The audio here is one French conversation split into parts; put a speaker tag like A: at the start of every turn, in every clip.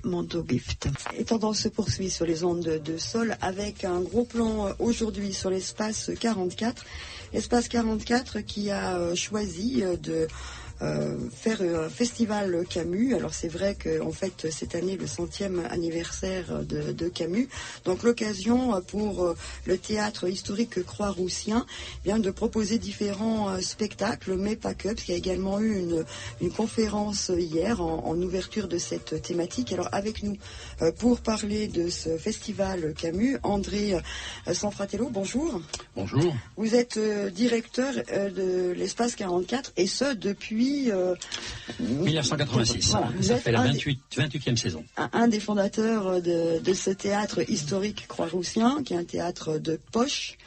A: Mondogift. Et tendance se poursuit sur les ondes de Sol avec un gros plan aujourd'hui sur l'espace 44. L'espace 44 qui a choisi de faire un festival Camus. Alors c'est vrai qu'on fête cette année le 100e anniversaire de Camus. Donc l'occasion pour le théâtre historique Croix-Roussien de proposer différents spectacles, mais pas que, parce qu'il y a également eu une conférence hier en ouverture de cette thématique. Alors avec nous pour parler de ce festival Camus, André Sanfratello, bonjour.
B: Bonjour.
A: Vous êtes directeur de l'espace 44 et ce depuis
B: 1986. Voilà, ça fait la 28e saison.
A: Un des fondateurs de ce théâtre historique Croix-Roussien, qui est un théâtre de poche,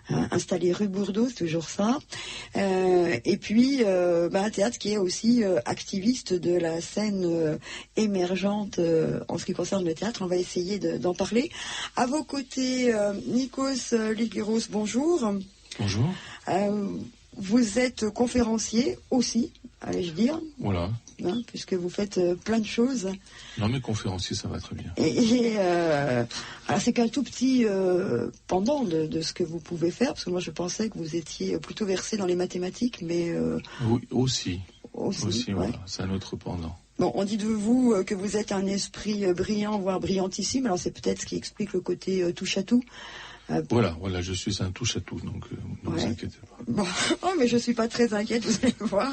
A: installé rue Bourdeau, c'est toujours ça. Et puis, un théâtre qui est aussi activiste de la scène émergente en ce qui concerne le théâtre. On va essayer d'en parler. À vos côtés, Nikos Ligeros, bonjour.
B: Bonjour.
A: Vous êtes conférencier aussi, allais-je dire.
B: Voilà.
A: Puisque vous faites plein de choses.
B: Non, mais conférencier, ça va très bien.
A: Alors c'est qu'un tout petit pendant de ce que vous pouvez faire, parce que moi je pensais que vous étiez plutôt versé dans les mathématiques, mais...
B: Oui, aussi,
A: ouais.
B: voilà, c'est un autre pendant.
A: Bon, on dit de vous que vous êtes un esprit brillant, voire brillantissime, alors c'est peut-être ce qui explique le côté touche-à-tout.
B: Voilà, je suis un touche-à-tout, donc ne vous inquiétez pas.
A: Bon, mais je ne suis pas très inquiète, vous allez voir.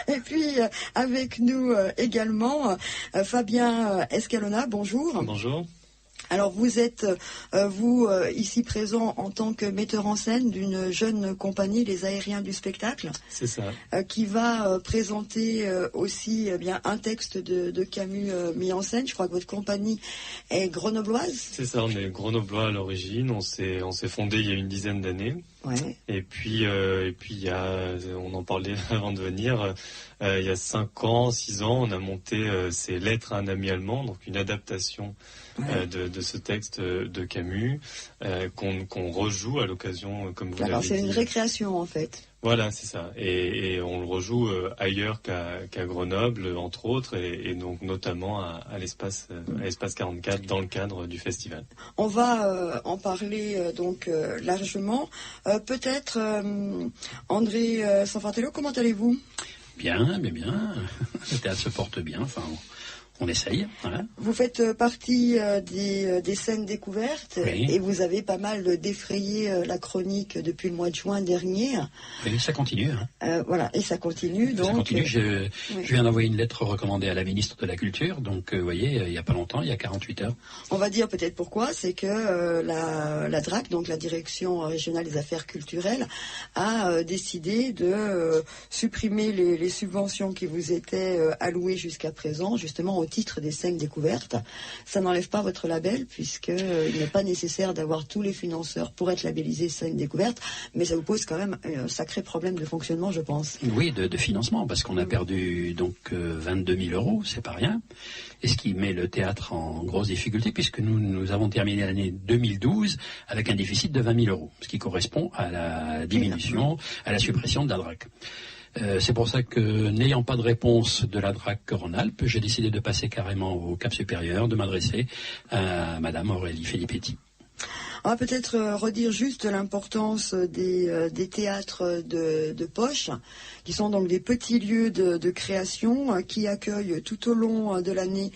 A: Et puis, avec nous également, Fabien Escalona, bonjour.
C: Bonjour.
A: Alors vous êtes, ici présent en tant que metteur en scène d'une jeune compagnie, les Aériens du Spectacle.
C: C'est ça.
A: Qui va présenter aussi un texte de Camus mis en scène. Je crois que votre compagnie est grenobloise.
C: C'est ça, on est grenoblois à l'origine. On s'est fondé il y a une dizaine d'années.
A: Ouais.
C: Et puis il y a, on en parlait avant de venir, il y a 5 ans, 6 ans, on a monté ces Lettres à un ami allemand, donc une adaptation de ce texte de Camus qu'on rejoue à l'occasion, comme vous l'avez dit.
A: Alors c'est une récréation en fait.
C: Voilà, c'est ça. Et on le rejoue ailleurs qu'à Grenoble, entre autres, et donc notamment à l'espace 44 dans le cadre du festival.
A: On va en parler largement. Peut-être, André Sanfratello, comment allez-vous ?
B: Bien. Le théâtre se porte bien, enfin... On essaye. Voilà.
A: Vous faites partie des scènes découvertes et vous avez pas mal défrayé la chronique depuis le mois de juin dernier.
B: Et ça continue.
A: Et ça continue.
B: Ça continue. Je viens d'envoyer une lettre recommandée à la ministre de la Culture. Donc, vous voyez, il n'y a pas longtemps, il y a 48 heures.
A: On va dire peut-être pourquoi. C'est que la DRAC, donc la Direction Régionale des Affaires Culturelles, a décidé de supprimer les subventions qui vous étaient allouées jusqu'à présent, justement au titre des scènes découvertes. Ça n'enlève pas votre label, puisqu'il n'est pas nécessaire d'avoir tous les financeurs pour être labellisé scènes découvertes, mais ça vous pose quand même un sacré problème de fonctionnement, je pense.
B: Oui, de financement, parce qu'on a perdu 22 000 euros, c'est pas rien, et ce qui met le théâtre en grosse difficulté, puisque nous avons terminé l'année 2012 avec un déficit de 20 000 euros, ce qui correspond à la diminution, à la suppression de la DRAC. C'est pour ça que, n'ayant pas de réponse de la DRAC Rhône-Alpes, j'ai décidé de passer carrément au Cap Supérieur, de m'adresser à Madame Aurélie Filippetti.
A: On va peut-être redire juste l'importance des théâtres de poche, qui sont donc des petits lieux de création qui accueillent tout au long de l'année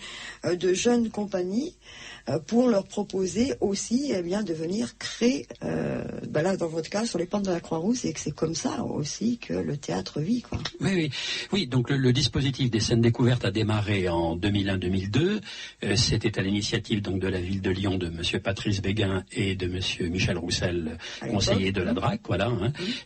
A: de jeunes compagnies pour leur proposer aussi de venir créer, là dans votre cas sur les pentes de la Croix-Rousse, et que c'est comme ça aussi que le théâtre vit, quoi.
B: Oui, donc le dispositif des scènes découvertes a démarré en 2001-2002. C'était à l'initiative donc de la ville de Lyon, de monsieur Patrice Béguin et de monsieur Michel Roussel, conseiller de la DRAC, voilà.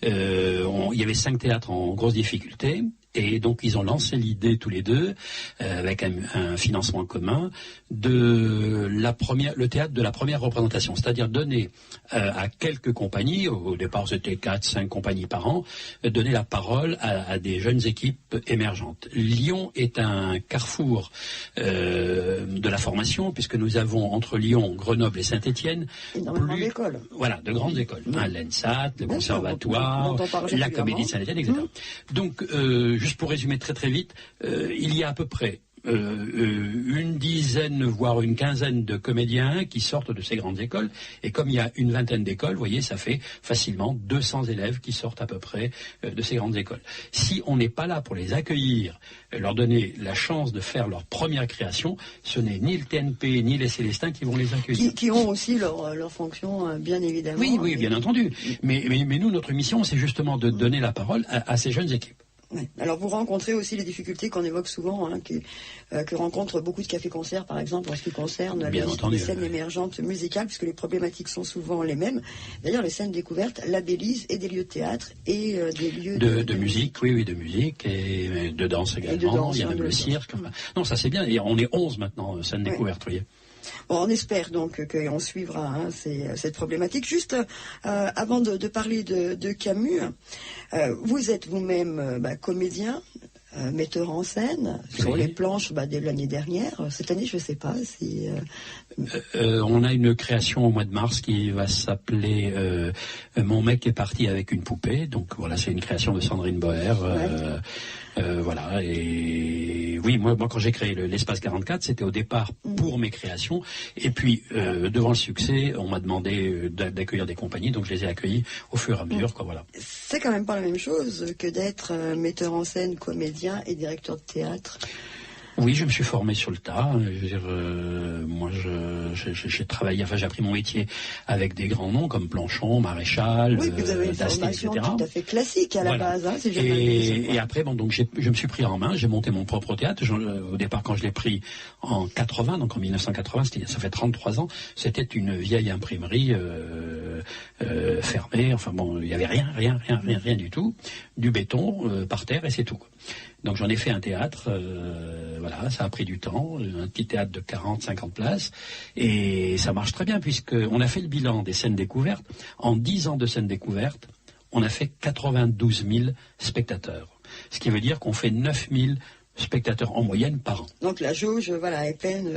B: Il y avait 5 théâtres en grosse difficulté. Et donc ils ont lancé l'idée tous les deux, avec un financement commun, le théâtre de la première représentation, c'est-à-dire donner à quelques compagnies, au départ c'était 4-5 compagnies par an, donner la parole à des jeunes équipes émergentes. Lyon est un carrefour de la formation, puisque nous avons entre Lyon, Grenoble et Saint-Étienne de grandes écoles, l'ENSAT, le Conservatoire, la Comédie de Saint-Étienne, etc. Donc juste pour résumer très très vite, il y a à peu près une dizaine, voire une quinzaine de comédiens qui sortent de ces grandes écoles. Et comme il y a une vingtaine d'écoles, vous voyez, ça fait facilement 200 élèves qui sortent à peu près de ces grandes écoles. Si on n'est pas là pour les accueillir, leur donner la chance de faire leur première création, ce n'est ni le TNP ni les Célestins qui vont les accueillir.
A: Qui ont aussi leur fonction, bien évidemment.
B: Oui, bien entendu. Mais nous, notre mission, c'est justement de donner la parole à ces jeunes équipes.
A: Ouais. Alors vous rencontrez aussi les difficultés qu'on évoque souvent, que rencontrent beaucoup de cafés-concerts, par exemple, en ce qui concerne les scènes émergentes musicales, puisque les problématiques sont souvent les mêmes. D'ailleurs, les scènes découvertes labellisent et des lieux de théâtre et des lieux
B: de musique, oui, de musique et de danse également. Il y a même le cirque. Enfin, non, ça c'est bien. Et on est 11 maintenant, scènes découvertes, vous voyez.
A: Bon, on espère donc qu'on suivra cette problématique. Juste avant de parler de Camus, vous êtes vous-même comédien, metteur en scène sur les planches dès l'année dernière. Cette année, je ne sais pas si...
B: on a une création au mois de mars qui va s'appeler Mon mec est parti avec une poupée. Donc voilà, c'est une création de Sandrine Boer. Voilà, et oui, moi quand j'ai créé l'Espace 44, c'était au départ pour mes créations, et puis devant le succès, on m'a demandé d'accueillir des compagnies, donc je les ai accueillis au fur et à mesure, quoi, voilà.
A: C'est quand même pas la même chose que d'être metteur en scène, comédien et directeur de théâtre.
B: Oui, je me suis formé sur le tas. Je veux dire, moi, j'ai travaillé, enfin, j'ai appris mon métier avec des grands noms comme Planchon, Maréchal,
A: oui, vous avez une formation tout à fait classique à la base. Hein,
B: et après, bon, donc je me suis pris en main. J'ai monté mon propre théâtre. Au départ, quand je l'ai pris en 80, donc en 1980, ça fait 33 ans. C'était une vieille imprimerie fermée. Enfin bon, il y avait rien du tout, du béton par terre et c'est tout, quoi. Donc j'en ai fait un théâtre, voilà, ça a pris du temps, un petit théâtre de 40-50 places, et ça marche très bien, puisqu'on a fait le bilan des scènes découvertes. En 10 ans de scènes découvertes, on a fait 92 000 spectateurs, ce qui veut dire qu'on fait 9 000 spectateurs en moyenne par an.
A: Donc la jauge, voilà, est pleine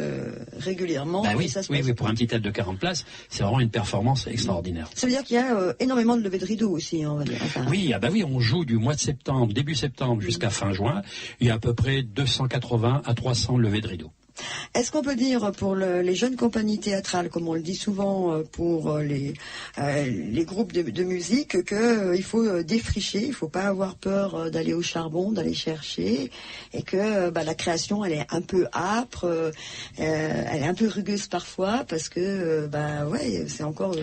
A: régulièrement.
B: Oui, pour un petit théâtre de 40 places, c'est vraiment une performance extraordinaire.
A: Ça veut dire qu'il y a énormément de levées de rideaux aussi, on va dire. Enfin...
B: Oui, on joue du mois de septembre, début septembre jusqu'à fin juin. Il y a à peu près 280 à 300 levées de rideaux.
A: Est-ce qu'on peut dire pour les jeunes compagnies théâtrales, comme on le dit souvent pour les groupes de musique, qu'il faut défricher, il ne faut pas avoir peur d'aller au charbon, d'aller chercher, et que la création, elle est un peu âpre, elle est un peu rugueuse parfois, parce que c'est encore...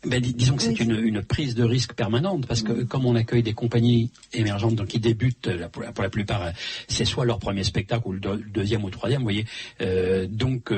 B: disons que c'est une prise de risque permanente, parce que comme on accueille des compagnies émergentes, donc qui débutent pour la plupart, c'est soit leur premier spectacle ou le deuxième ou le troisième, vous voyez. Donc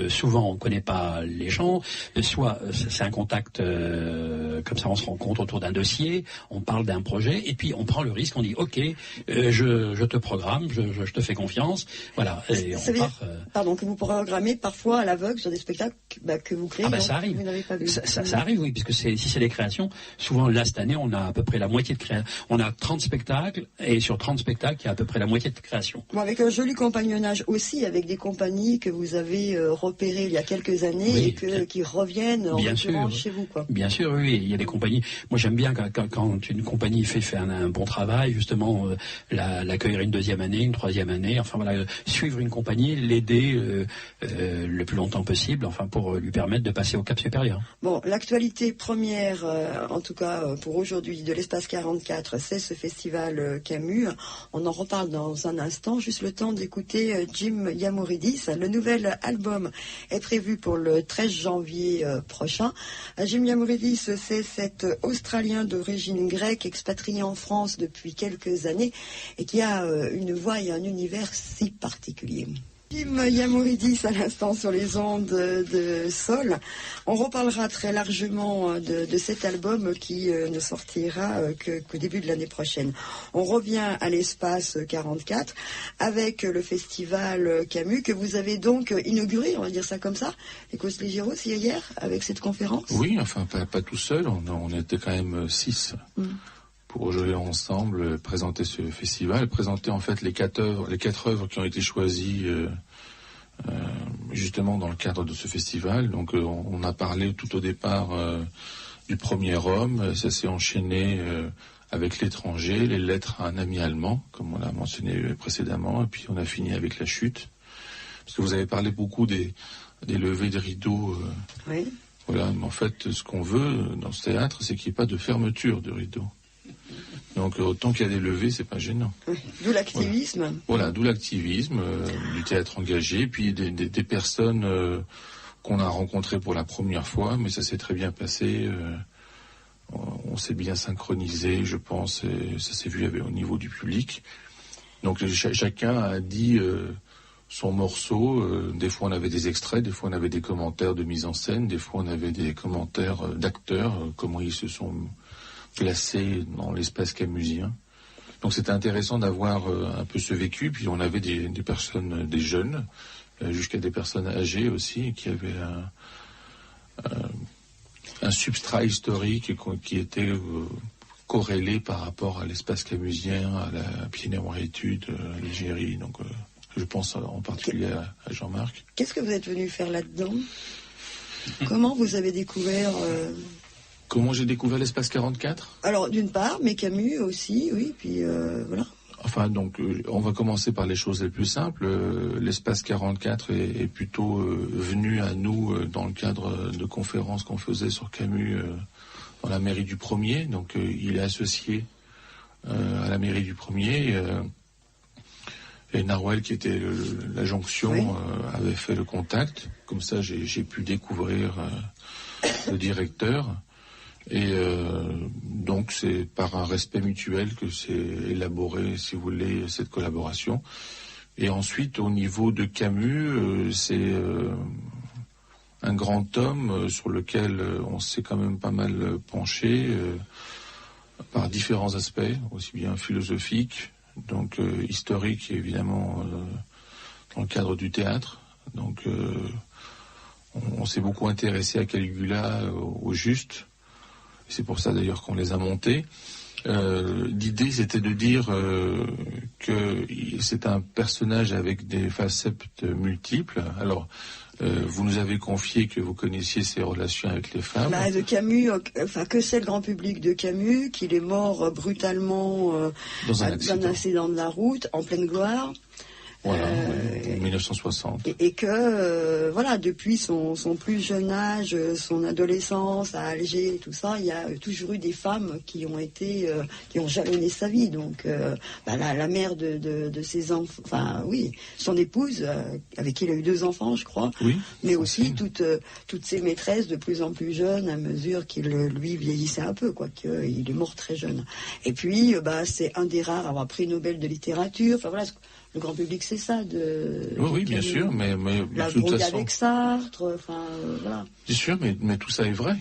B: souvent on ne connaît pas les gens, soit c'est un contact comme ça, on se rencontre autour d'un dossier, on parle d'un projet, et puis on prend le risque, on dit ok, je te programme, je te fais confiance, voilà. Et
A: ça veut dire, pardon, que vous programmez parfois à l'aveugle sur des spectacles que vous créez.
B: Ça arrive.
A: Vous n'avez pas vu.
B: Ça arrive, oui, puisque si c'est des créations, souvent là cette année on a à peu près la moitié de créations. On a 30 spectacles, et sur 30 spectacles, il y a à peu près la moitié de créations.
A: Bon, avec un joli compagnonnage aussi, avec des compagnies que vous avez repérées il y a quelques années, et qui reviennent en l'occurrence chez vous, quoi.
B: Bien sûr, oui, il y a des compagnies. Moi j'aime bien quand une compagnie fait un bon travail, justement l'accueillir une deuxième année, une troisième année, enfin voilà, suivre une compagnie, l'aider le plus longtemps possible, enfin pour lui permettre de passer au cap supérieur.
A: Bon, l'actualité première, en tout cas pour aujourd'hui, de l'Espace 44, c'est ce festival Camus. On en reparle dans un instant, juste le temps d'écouter Jim Yamuridis. Le nouvel album est prévu pour le 13 janvier prochain. Jim Yamuridis, c'est cet Australien d'origine grecque expatrié en France depuis quelques années et qui a une voix et un univers si particuliers. Jim Yamuridis à l'instant sur les ondes de Sol. On reparlera très largement de cet album qui ne sortira qu'au début de l'année prochaine. On revient à l'Espace 44 avec le festival Camus que vous avez donc inauguré, on va dire ça comme ça, Écosse Ligero, c'est hier avec cette conférence.
D: Oui, enfin pas tout seul, on était quand même 6. Pour jouer ensemble, présenter ce festival, présenter en fait les quatre œuvres qui ont été choisies justement dans le cadre de ce festival. Donc on a parlé tout au départ du premier homme, ça s'est enchaîné avec l'étranger, les lettres à un ami allemand, comme on l'a mentionné précédemment, et puis on a fini avec la chute. Parce que vous avez parlé beaucoup des levées de rideaux.
A: Oui.
D: Voilà, mais en fait, ce qu'on veut dans ce théâtre, c'est qu'il n'y ait pas de fermeture de rideau. Donc autant qu'il y a des levées, c'est pas gênant.
A: Oui. D'où l'activisme.
D: Voilà, d'où l'activisme du théâtre engagé, puis des personnes qu'on a rencontrées pour la première fois, mais ça s'est très bien passé. On s'est bien synchronisé, je pense, et ça s'est vu au niveau du public. Donc chacun a dit son morceau. Des fois on avait des extraits, des fois on avait des commentaires de mise en scène, des fois on avait des commentaires d'acteurs, comment ils se sont placés dans l'espace camusien. Donc c'était intéressant d'avoir un peu ce vécu. Puis on avait des personnes, des jeunes, jusqu'à des personnes âgées aussi, qui avaient un substrat historique qui était corrélé par rapport à l'espace camusien, à la piénéroïtude, à l'Algérie. Donc je pense en particulier à Jean-Marc.
A: Qu'est-ce que vous êtes venu faire là-dedans? Comment vous avez découvert
D: Comment j'ai découvert l'espace 44?
A: Alors d'une part, mais Camus aussi, oui, puis voilà.
D: Enfin, donc, on va commencer par les choses les plus simples. L'espace 44 est plutôt venu à nous dans le cadre de conférences qu'on faisait sur Camus dans la mairie du 1er. Donc, il est associé à la mairie du 1er. Et Narouel, qui était la jonction, oui, avait fait le contact. Comme ça, j'ai pu découvrir le directeur. Et donc c'est par un respect mutuel que c'est élaboré, si vous voulez, cette collaboration. Et ensuite, au niveau de Camus, c'est un grand homme sur lequel on s'est quand même pas mal penché par différents aspects, aussi bien philosophiques, donc historiques, évidemment, dans le cadre du théâtre. Donc on s'est beaucoup intéressé à Caligula, au Juste. C'est pour ça d'ailleurs qu'on les a montés. L'idée, c'était de dire que c'est un personnage avec des facettes multiples. Alors, vous nous avez confié que vous connaissiez ses relations avec les femmes.
A: Bah, de Camus, enfin que c'est le grand public de Camus, qu'il est mort brutalement
D: dans un
A: accident de la route, en pleine gloire.
D: Voilà, en 1960.
A: Et que, voilà, depuis son plus jeune âge, son adolescence à Alger et tout ça, il y a toujours eu des femmes qui ont jalonné sa vie. Donc, la mère de ses enfants, enfin, oui, son épouse, avec qui il a eu 2 enfants, je crois.
D: Oui.
A: Mais aussi toutes ses maîtresses de plus en plus jeunes à mesure qu'il, lui, vieillissait un peu, quoi, qu'il est mort très jeune. Et puis, c'est un des rares à avoir prix Nobel de littérature. Enfin, voilà. Le grand public, c'est ça.
D: Oui, bien sûr, mais
A: la
D: de toute
A: brouille
D: façon,
A: avec Sartre, enfin, voilà.
D: Bien sûr, mais tout ça est vrai.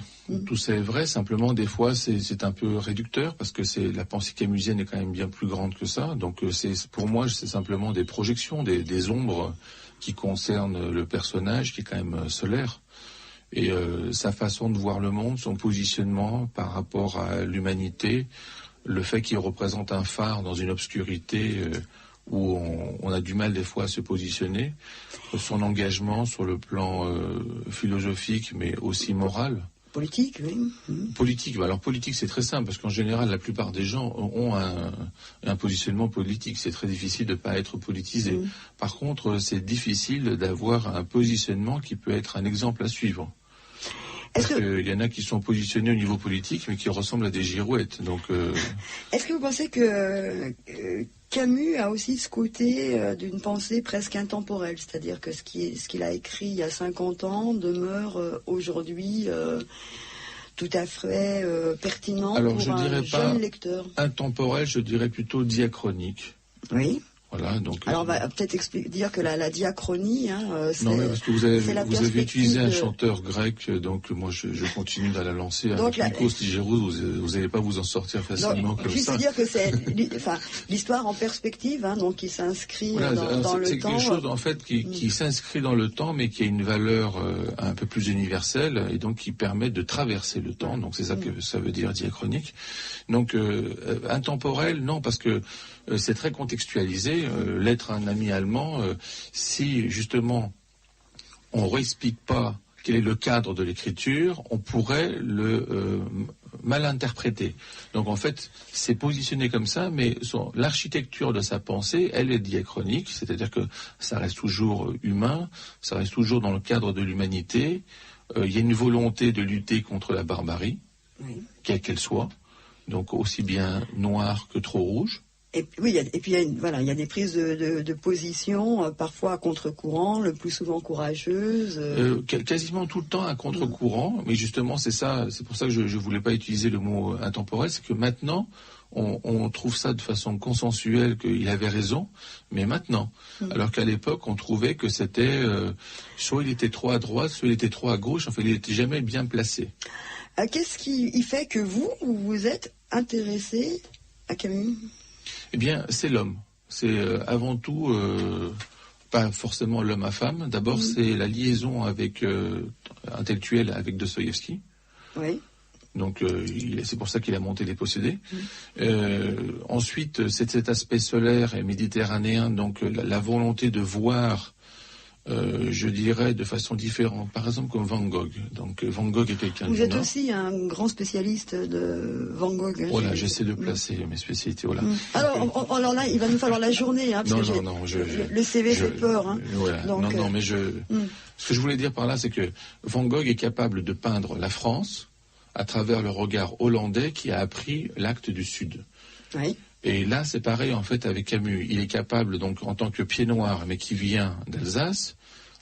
D: Tout ça est vrai. Simplement, des fois, c'est un peu réducteur parce que la pensée camusienne est quand même bien plus grande que ça. Donc, pour moi, c'est simplement des projections, des ombres qui concernent le personnage, qui est quand même solaire. Et sa façon de voir le monde, son positionnement par rapport à l'humanité, le fait qu'il représente un phare dans une obscurité où on a du mal des fois à se positionner, son engagement sur le plan philosophique, mais aussi moral.
A: Politique, oui.
D: Politique, alors politique c'est très simple, parce qu'en général la plupart des gens ont un positionnement politique, c'est très difficile de ne pas être politisé. Par contre, c'est difficile d'avoir un positionnement qui peut être un exemple à suivre. Parce qu'il y en a qui sont positionnés au niveau politique, mais qui ressemblent à des girouettes. Donc,
A: est-ce que vous pensez que Camus a aussi ce côté d'une pensée presque intemporelle, c'est-à-dire que ce qu'il a écrit il y a 50 ans demeure aujourd'hui tout à fait pertinent.
D: Alors,
A: pour un jeune lecteur?
D: Intemporel, je dirais plutôt diachronique.
A: Oui.
D: Voilà, donc,
A: alors on va peut-être dire que la diachronie, c'est,
D: non, mais parce que vous avez utilisé un
A: de...
D: chanteur grec, donc moi je continue à la lancer. Donc, avec Nikos Ligérous, vous n'allez pas vous en sortir facilement
A: donc,
D: comme
A: juste
D: ça.
A: Juste dire que c'est l'histoire en perspective, donc qui s'inscrit dans le temps.
D: C'est quelque chose en fait qui s'inscrit dans le temps, mais qui a une valeur un peu plus universelle et donc qui permet de traverser le temps. Donc c'est ça que ça veut dire diachronique. Donc intemporel, non, parce que c'est très contextualisé. L'être un ami allemand, si justement on ne réexplique pas quel est le cadre de l'écriture, on pourrait le mal interpréter. Donc en fait, c'est positionné comme ça, mais l'architecture de sa pensée, elle est diachronique, c'est-à-dire que ça reste toujours humain, ça reste toujours dans le cadre de l'humanité. Il y a une volonté de lutter contre la barbarie, quelle qu'elle soit, donc aussi bien noire que trop rouge.
A: Et puis il y a des prises de position, parfois à contre-courant, le plus souvent courageuses.
D: Quasiment tout le temps à contre-courant, mais justement c'est pour ça que je voulais pas utiliser le mot intemporel, c'est que maintenant on trouve ça de façon consensuelle qu'il avait raison, mais maintenant, alors qu'à l'époque on trouvait que c'était soit il était trop à droite, soit il était trop à gauche, enfin il n'était jamais bien placé.
A: Qu'est-ce qui fait que vous vous êtes intéressé à Camus ?
D: Eh bien, c'est l'homme. C'est avant tout, pas forcément l'homme à femme. D'abord, c'est la liaison intellectuelle avec Dostoïevski.
A: Oui.
D: Donc, c'est pour ça qu'il a monté Les Possédés. Ensuite, c'est cet aspect solaire et méditerranéen, donc la volonté de voir, je dirais, de façon différente. Par exemple, comme Van Gogh. Donc, Van Gogh est quelqu'un
A: Vous êtes aussi un grand spécialiste de Van Gogh.
D: Voilà, j'essaie de placer mes spécialités. Voilà.
A: Alors là, il va nous falloir la journée. Le CV fait peur. Hein.
D: Voilà. Donc, mais ce que je voulais dire par là, c'est que Van Gogh est capable de peindre la France à travers le regard hollandais qui a appris l'acte du Sud.
A: Oui.
D: Et là, c'est pareil en fait avec Camus. Il est capable, donc, en tant que pied noir, mais qui vient d'Alsace,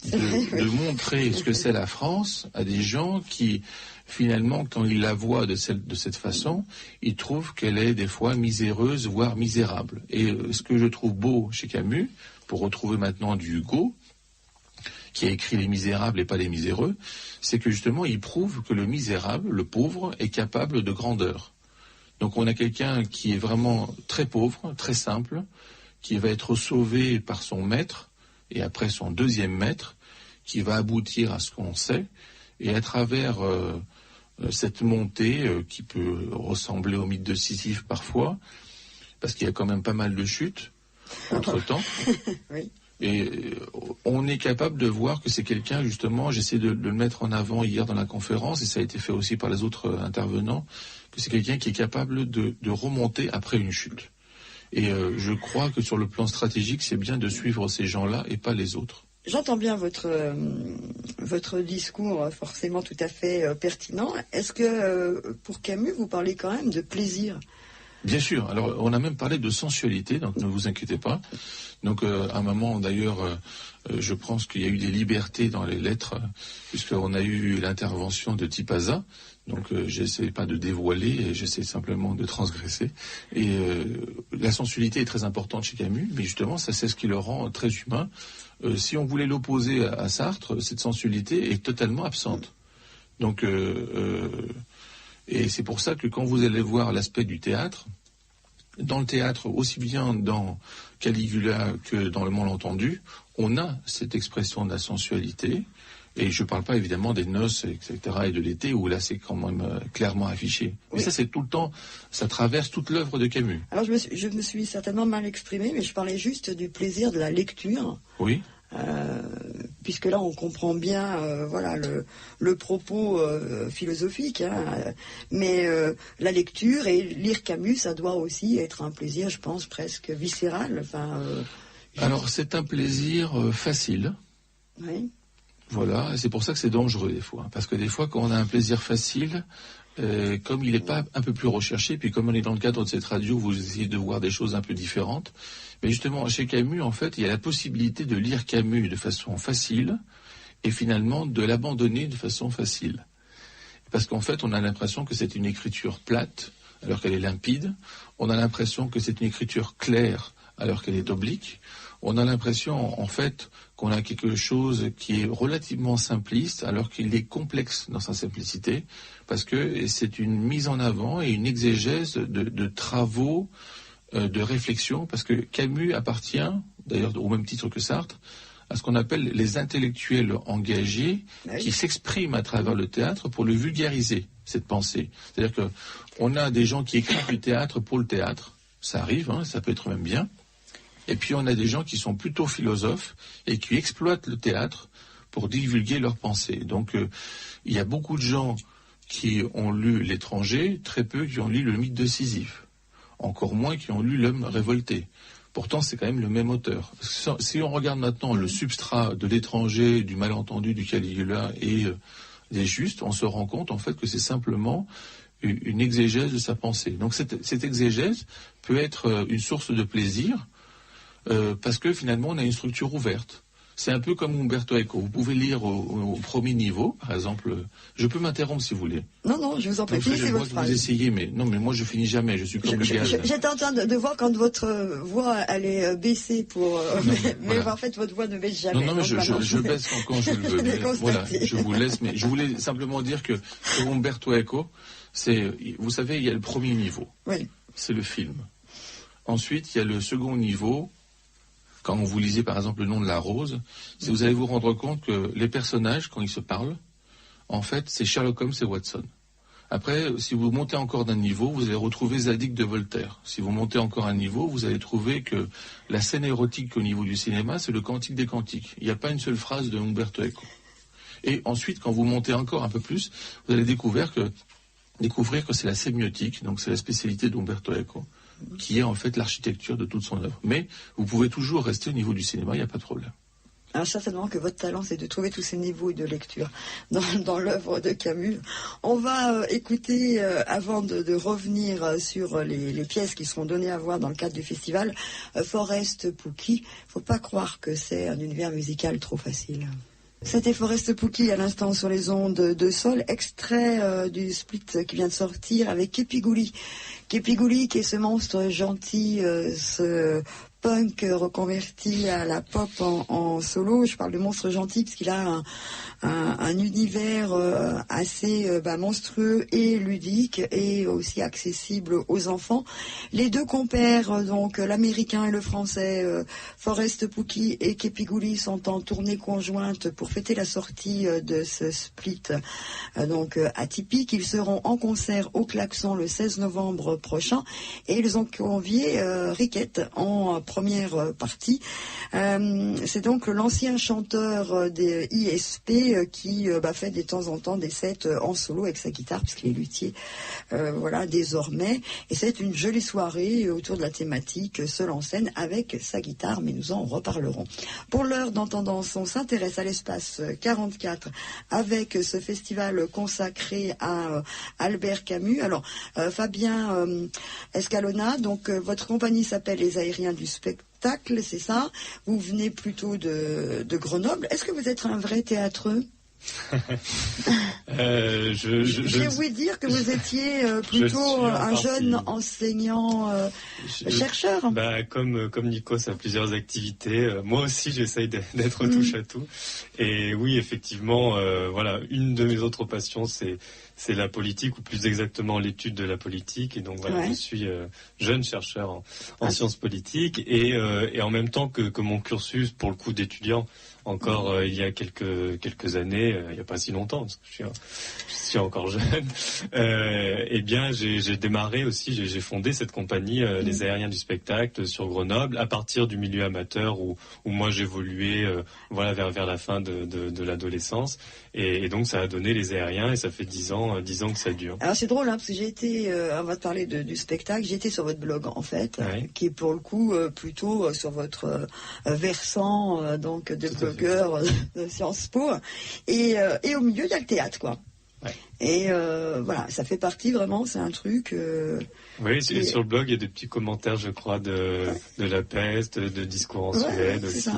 D: de montrer ce que c'est la France à des gens qui, finalement, quand ils la voient de cette façon, ils trouvent qu'elle est des fois miséreuse, voire misérable. Et ce que je trouve beau chez Camus, pour retrouver maintenant du Hugo, qui a écrit Les Misérables et pas Les Miséreux, c'est que justement, il prouve que le misérable, le pauvre, est capable de grandeur. Donc on a quelqu'un qui est vraiment très pauvre, très simple, qui va être sauvé par son maître, et après son deuxième maître, qui va aboutir à ce qu'on sait, et à travers cette montée qui peut ressembler au mythe de Sisyphe parfois, parce qu'il y a quand même pas mal de chutes entre-temps.
A: Oui.
D: Et on est capable de voir que c'est quelqu'un, justement, j'essaie de le mettre en avant hier dans la conférence, et ça a été fait aussi par les autres intervenants, que c'est quelqu'un qui est capable de remonter après une chute. Et je crois que sur le plan stratégique, c'est bien de suivre ces gens-là et pas les autres.
A: J'entends bien votre discours forcément tout à fait pertinent. Est-ce que pour Camus, vous parlez quand même de plaisir ?
D: Bien sûr. Alors, on a même parlé de sensualité, donc ne vous inquiétez pas. Donc, à un moment, d'ailleurs, je pense qu'il y a eu des libertés dans les lettres, puisqu'on a eu l'intervention de Tipaza. Donc, j'essaie pas de dévoiler, j'essaie simplement de transgresser. Et la sensualité est très importante chez Camus, mais justement, ça, c'est ce qui le rend très humain. Si on voulait l'opposer à Sartre, cette sensualité est totalement absente. Donc, et c'est pour ça que quand vous allez voir l'aspect du théâtre, dans le théâtre, aussi bien dans Caligula que dans Le Malentendu, on a cette expression de la sensualité. Et je ne parle pas évidemment des noces, etc., et de l'été, où là c'est quand même clairement affiché. Mais ça, c'est tout le temps, ça traverse toute l'œuvre de Camus.
A: Alors je me suis certainement mal exprimé, mais je parlais juste du plaisir de la lecture.
D: Oui.
A: Puisque là on comprend bien le propos philosophique, mais la lecture et lire Camus, ça doit aussi être un plaisir, je pense, presque viscéral.
D: Alors c'est un plaisir facile.
A: Oui.
D: Voilà, et c'est pour ça que c'est dangereux des fois, parce que des fois quand on a un plaisir facile, comme il n'est pas un peu plus recherché, puis comme on est dans le cadre de cette radio, vous essayez de voir des choses un peu différentes. Mais justement, chez Camus, en fait, il y a la possibilité de lire Camus de façon facile et finalement de l'abandonner de façon facile. Parce qu'en fait, on a l'impression que c'est une écriture plate alors qu'elle est limpide. On a l'impression que c'est une écriture claire alors qu'elle est oblique. On a l'impression, en fait, qu'on a quelque chose qui est relativement simpliste alors qu'il est complexe dans sa simplicité, parce que c'est une mise en avant et une exégèse de travaux, de réflexion, parce que Camus appartient, d'ailleurs au même titre que Sartre, à ce qu'on appelle les intellectuels engagés qui s'expriment à travers le théâtre pour le vulgariser, cette pensée. C'est-à-dire qu'on a des gens qui écrivent du théâtre pour le théâtre, ça arrive, ça peut être même bien. Et puis on a des gens qui sont plutôt philosophes et qui exploitent le théâtre pour divulguer leurs pensées. Donc il y a beaucoup de gens qui ont lu L'étranger, très peu qui ont lu Le mythe de Sisyphe, encore moins qui ont lu L'homme révolté. Pourtant, c'est quand même le même auteur. Si on regarde maintenant le substrat de L'étranger, du Malentendu, du Caligula et des Justes, on se rend compte en fait que c'est simplement une exégèse de sa pensée. Donc cette exégèse peut être une source de plaisir parce que finalement on a une structure ouverte. C'est un peu comme Umberto Eco. Vous pouvez lire au premier niveau, par exemple. Je peux m'interrompre si vous voulez.
A: Non, je vous en prie.
D: C'est votre phrase. Vous essayez, mais moi je finis jamais. Je suis comme le gaz.
A: J'étais en train de voir quand votre voix allait baisser pour, mais en fait votre voix ne baisse jamais.
D: Non, mais je baisse quand je le veux. Mais voilà, je vous laisse. Mais je voulais simplement dire que pour Umberto Eco, vous savez, il y a le premier niveau.
A: Oui.
D: C'est le film. Ensuite, il y a le second niveau. Quand vous lisez par exemple Le nom de la rose, vous allez vous rendre compte que les personnages, quand ils se parlent, en fait, c'est Sherlock Holmes et Watson. Après, si vous montez encore d'un niveau, vous allez retrouver Zadig de Voltaire. Si vous montez encore un niveau, vous allez trouver que la scène érotique au niveau du cinéma, c'est le Cantique des Cantiques. Il n'y a pas une seule phrase de Umberto Eco. Et ensuite, quand vous montez encore un peu plus, vous allez découvrir que c'est la sémiotique, donc c'est la spécialité d'Umberto Eco, qui est en fait l'architecture de toute son œuvre. Mais vous pouvez toujours rester au niveau du cinéma, il n'y a pas de problème.
A: Alors certainement que votre talent, c'est de trouver tous ces niveaux de lecture dans l'œuvre de Camus. On va écouter, avant de revenir sur les pièces qui seront données à voir dans le cadre du festival, Forest Pouky. Faut pas croire que c'est un univers musical trop facile. C'était Forest Pouky à l'instant sur les ondes de Sol, extrait du split qui vient de sortir avec Kepigouli. Kepigouli qui est ce monstre gentil, ce punk reconverti à la pop en solo. Je parle de monstre gentil parce qu'il a un univers assez monstrueux et ludique et aussi accessible aux enfants. Les deux compères, donc l'américain et le français, Forest Pouky et Kepigouli, sont en tournée conjointe pour fêter la sortie de ce split atypique. Ils seront en concert au Klaxon le 16 novembre prochain et ils ont convié Riquette en première partie. C'est donc l'ancien chanteur des ISP qui fait de temps en temps des sets en solo avec sa guitare puisqu'il est luthier désormais, et c'est une jolie soirée autour de la thématique seul en scène avec sa guitare, mais nous en reparlerons. Pour l'heure d'Entendance, on s'intéresse à l'espace 44 avec ce festival consacré à Albert Camus. Alors Fabien Escalona, donc votre compagnie s'appelle Les Aériens du Spectacle, c'est ça? Vous venez plutôt de Grenoble. Est-ce que vous êtes un vrai théâtreux? J'ai ouï dire que vous étiez plutôt un jeune enseignant chercheur.
C: Comme Nikos a plusieurs activités, moi aussi j'essaye d'être touche à tout. Et oui, effectivement, une de mes autres passions, c'est la politique, ou plus exactement l'étude de la politique. Et donc je suis jeune chercheur en sciences politiques et en même temps que mon cursus, pour le coup d'étudiant, encore il y a quelques années, il n'y a pas si longtemps, parce que je suis encore jeune, j'ai démarré aussi, j'ai fondé cette compagnie, Les Aériens du Spectacle, sur Grenoble, à partir du milieu amateur où moi j'évoluais vers la fin de l'adolescence. Et donc ça a donné Les Aériens, et ça fait 10 ans que ça dure.
A: Alors c'est drôle, parce que j'ai été, on va te parler du spectacle, j'ai été sur votre blog en fait, qui est pour le coup plutôt sur votre versant de blogueur de Sciences Po, et au milieu il y a le théâtre quoi. Ouais. Et ça fait partie vraiment, c'est un truc...
C: Oui, sur le blog, il y a des petits commentaires, je crois, de la peste, de discours en Suède aussi.